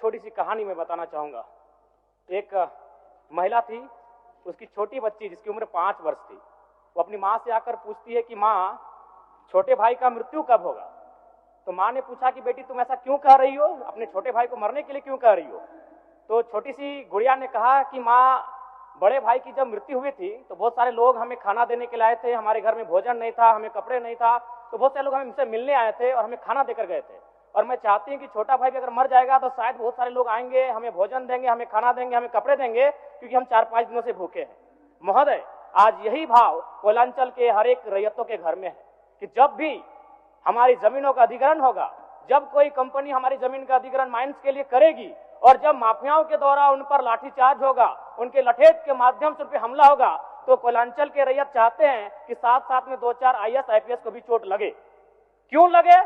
छोटी सी कहानी मैं बताना चाहूंगा। एक महिला थी, उसकी छोटी बच्ची जिसकी उम्र 5 वर्ष थी, वो अपनी माँ से आकर पूछती है कि माँ, छोटे भाई का मृत्यु कब होगा? तो माँ ने पूछा कि बेटी तुम ऐसा क्यों कह रही हो, अपने छोटे भाई को मरने के लिए क्यों कह रही हो? तो छोटी सी गुड़िया ने कहा कि माँ, बड़े भाई की जब मृत्यु हुई थी तो बहुत सारे लोग हमें खाना देने के लिए आए थे, हमारे घर में भोजन नहीं था, हमें कपड़े नहीं था, तो बहुत सारे लोग हमसे मिलने आए थे और हमें खाना देकर गए थे। और मैं चाहती हूँ कि छोटा भाई भी अगर मर जाएगा तो शायद बहुत सारे लोग आएंगे, हमें भोजन देंगे, हमें खाना देंगे, हमें कपड़े देंगे, क्योंकि हम 4-5 दिनों से भूखे हैं। महोदय, आज यही भाव कोयलांचल के हर एक रैयतों के घर में है कि जब भी हमारी जमीनों का अधिग्रहण होगा, जब कोई कंपनी हमारी जमीन का अधिग्रहण माइंस के लिए करेगी और जब माफियाओं के द्वारा उन पर लाठीचार्ज होगा, उनके लठेत के माध्यम से उन पर हमला होगा, तो कोयलांचल के रैयत चाहते हैं कि साथ साथ में 2-4 IAS IPS को भी चोट लगे। क्यों लगे?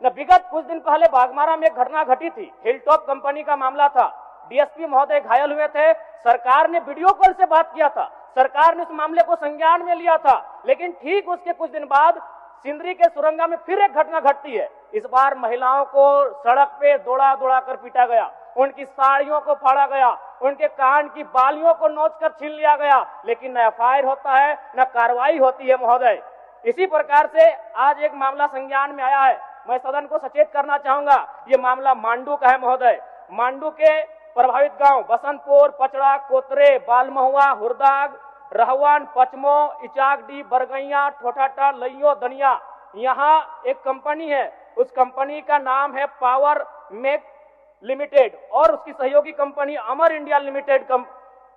न विगत कुछ दिन पहले बागमारा में एक घटना घटी थी, हिलटॉप कंपनी का मामला था, DSP महोदय घायल हुए थे, सरकार ने वीडियो कॉल से बात किया था, सरकार ने उस मामले को संज्ञान में लिया था, लेकिन ठीक उसके कुछ दिन बाद सिंदरी के सुरंगा में फिर एक घटना घटती है। इस बार महिलाओं को सड़क पे दौड़ा दौड़ा कर पीटा गया, उनकी साड़ियों को फाड़ा गया, उनके कान की बालियों को नोचकर छीन लिया गया, लेकिन न FIR होता है न कार्रवाई होती है। महोदय, इसी प्रकार से आज एक मामला संज्ञान में आया है, मैं सदन को सचेत करना चाहूंगा। ये मामला मांडू का है। महोदय, मांडू के प्रभावित गांव बसंतपुर, पचड़ा, कोतरे, बालमहुआ, हुरदाग, रहवान, पचमो, इचाकडी, बरगैया, ठोठाटा, लइयो, दनिया, यहाँ एक कंपनी है, उस कंपनी का नाम है पावर मेक लिमिटेड और उसकी सहयोगी कंपनी अमर इंडिया लिमिटेड।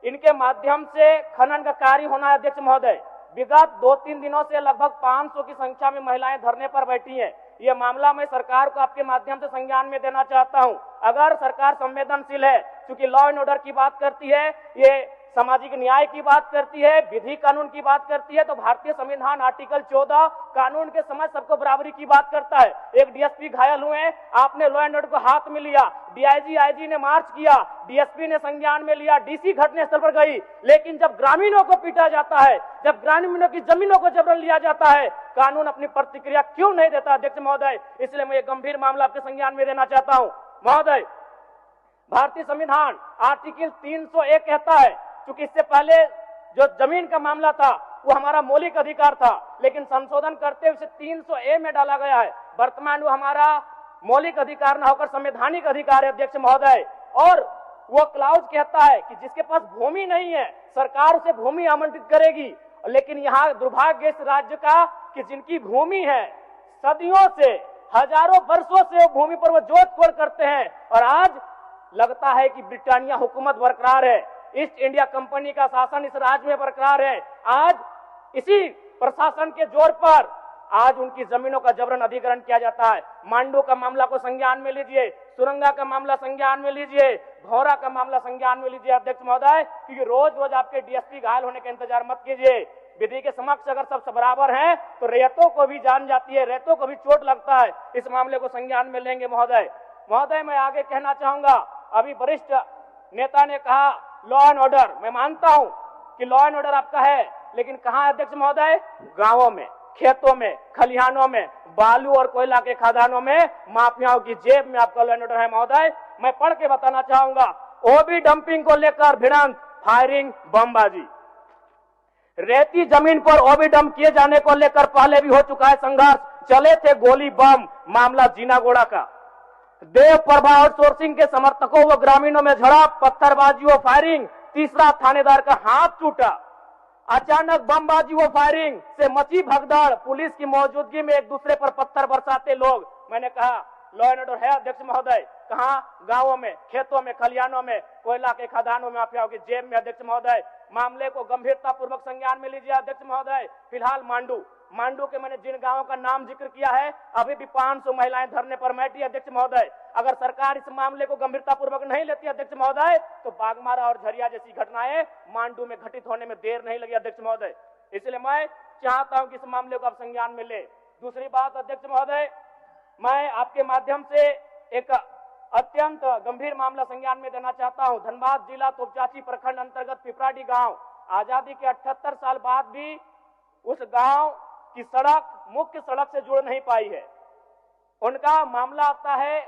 इनके माध्यम से खनन का कार्य होना है। अध्यक्ष महोदय, विगत 2-3 दिनों से लगभग 500 की संख्या में महिलाएं धरने पर बैठी हैं। ये मामला मैं सरकार को आपके माध्यम से संज्ञान में देना चाहता हूं। अगर सरकार संवेदनशील है, क्योंकि लॉ एंड ऑर्डर की बात करती है, ये सामाजिक न्याय की बात करती है, विधि कानून की बात करती है, तो भारतीय संविधान आर्टिकल 14 कानून के समझ सबको बराबरी की बात करता है। एक DSP घायल हुए, आपने लॉ एंड ऑर्डर को हाथ में लिया, DIG IG ने मार्च किया, DSP ने संज्ञान में लिया, DC घटनास्थल पर गई, लेकिन जब ग्रामीणों को पीटा जाता है, जब ग्रामीणों की जमीनों को जबरन लिया जाता है, कानून अपनी प्रतिक्रिया क्यों नहीं देता? अध्यक्ष महोदय, इसलिए मैं एक गंभीर मामला आपके संज्ञान में देना चाहता हूं। महोदय, भारतीय संविधान आर्टिकल 301 कहता है, क्योंकि इससे पहले जो जमीन का मामला था वो हमारा मौलिक अधिकार था, लेकिन संशोधन करते हुए 300A में डाला गया है। वर्तमान वो हमारा मौलिक अधिकार न होकर संवैधानिक अधिकार है। अध्यक्ष महोदय, और वो क्लाउज कहता है कि जिसके पास भूमि नहीं है सरकार उसे भूमि आवंटित करेगी, लेकिन यहाँ दुर्भाग्य इस राज्य का कि जिनकी भूमि है, सदियों से, हजारों वर्षों से वो भूमि पर वो जोत कोड़ करते हैं, और आज लगता है कि ब्रिटानिया हुकूमत बरकरार है, ईस्ट इंडिया कंपनी का शासन इस राज्य में बरकरार है। आज इसी प्रशासन के जोर पर आज उनकी जमीनों का जबरन अधिग्रहण किया जाता है। मांडू का मामला को संज्ञान में लीजिए, सुरंगा का मामला संज्ञान में लीजिए, भौरा का मामला संज्ञान में लीजिए। अध्यक्ष महोदय, क्योंकि रोज रोज आपके DSP घायल होने का इंतजार मत कीजिए। विधि के समक्ष अगर सब बराबर हैं तो रैयतों को भी जान जाती है, रैयतों को भी चोट लगता है। इस मामले को संज्ञान में लेंगे। महोदय, मैं आगे कहना चाहूंगा, अभी वरिष्ठ नेता ने कहा लॉ एंड ऑर्डर, मैं मानता हूं कि लॉ एंड ऑर्डर आपका है, लेकिन कहां है अध्यक्ष महोदय? गांवों में, खेतों में, खलिहानों में, बालू और कोयला के खदानों में, माफियाओं की जेब में आपका लॉ एंड ऑर्डर है। महोदय, मैं पढ़ के बताना चाहूंगा, OB डंपिंग को लेकर भिड़ंत, फायरिंग, बमबाजी, रेती जमीन पर OB डंप किए जाने को लेकर पहले भी हो चुका है संघर्ष, चले थे गोली बम, मामला जीनागोड़ा का। देव प्रभा आउटसोर्सिंग के समर्थकों व ग्रामीणों में झड़प, पत्थरबाजी व फायरिंग, तीसरा थानेदार का हाथ टूटा। अचानक बमबाजी व फायरिंग से मची भगदड़, पुलिस की मौजूदगी में एक दूसरे पर पत्थर बरसाते लोग। मैंने कहा लॉ एंड ऑर्डर है अध्यक्ष महोदय, कहां? गांवों में, खेतों में, खलिहानों में, कोयला के खदानों में, माफियाओं की जेब में। अध्यक्ष महोदय, मामले को गंभीरता पूर्वक संज्ञान में लीजिए। अध्यक्ष महोदय, फिलहाल मांडू के मैंने जिन गांवों का नाम जिक्र किया है, अभी भी 500 महिलाएं धरने पर बैठी। अध्यक्ष महोदय, अगर सरकार इस मामले को गंभीरता पूर्वक नहीं लेती अध्यक्ष महोदय, तो बागमारा और झरिया जैसी घटनाएं मांडू में घटित होने में देर नहीं लगी। अध्यक्ष महोदय, इसलिए मैं चाहता हूं कि इस मामले को आप संज्ञान में ले। दूसरी बात अध्यक्ष महोदय, मैं आपके माध्यम से एक अत्यंत गंभीर मामला संज्ञान में देना चाहता हूं। धनबाद जिला तोपचाची प्रखंड अंतर्गत पिपराडी गांव, आजादी के 78 साल बाद भी उस गांव की सड़क मुख्य सड़क से जुड़ नहीं पाई है। उनका मामला आता है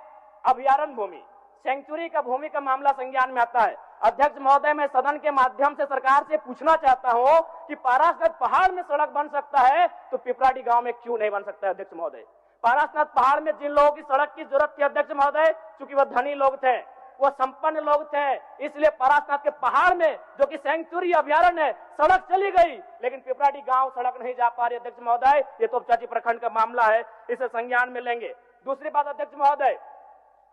अभयारण्य भूमि। सेंचुरी का भूमि का मामला संज्ञान में आता है। अध्यक्ष महोदय, मैं सदन के माध्यम से सरकार से पूछना चाहता हूं कि पारासनाथ पहाड़ में सड़क बन सकता है तो पिपराडी गांव में क्यों नहीं बन सकता है अध्यक्ष महोदय? पारासनाथ पहाड़ में जिन लोगों की सड़क की जरूरत थी अध्यक्ष महोदय, चूंकि वह धनी लोग थे, वो संपन्न लोग थे, इसलिए पारासनाथ के पहाड़ में जो कि सेंचुरी अभयारण्य है सड़क चली गई, लेकिन पिपराडी गांव सड़क नहीं जा पा रही अध्यक्ष महोदय। ये तोपचांची प्रखंड का मामला है, इसे संज्ञान में लेंगे। दूसरी बात अध्यक्ष महोदय,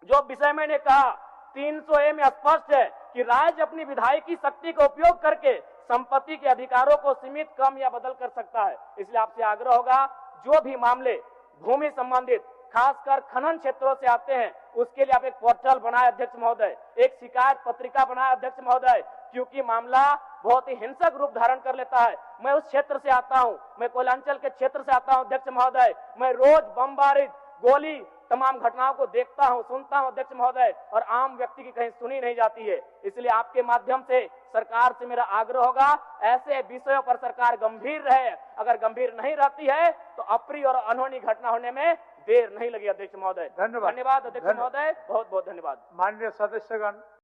जो विषय मैंने कहा 300A में स्पष्ट है कि राज्य अपनी विधायकी शक्ति का उपयोग करके संपत्ति के अधिकारों को सीमित, कम या बदल कर सकता है। इसलिए आपसे आग्रह होगा, जो भी मामले भूमि संबंधित खासकर खनन क्षेत्रों से आते हैं, उसके लिए आप एक पोर्टल बनाए अध्यक्ष महोदय, एक शिकायत पत्रिका बनाए अध्यक्ष महोदय, क्योंकि मामला बहुत ही हिंसक रूप धारण कर लेता है। मैं उस क्षेत्र से आता हूं, मैं कोयलांचल के क्षेत्र से आता हूं अध्यक्ष महोदय, मैं रोज बमबारिश, गोली, तमाम घटनाओं को देखता हूं, सुनता हूं अध्यक्ष महोदय, और आम व्यक्ति की कहीं सुनी नहीं जाती है। इसलिए आपके माध्यम से सरकार से मेरा आग्रह होगा, ऐसे विषयों पर सरकार गंभीर रहे। अगर गंभीर नहीं रहती है तो अप्रिय और अनहोनी घटना होने में देर नहीं लगी अध्यक्ष महोदय। धन्यवाद अध्यक्ष महोदय, बहुत बहुत धन्यवाद। माननीय सदस्यगण।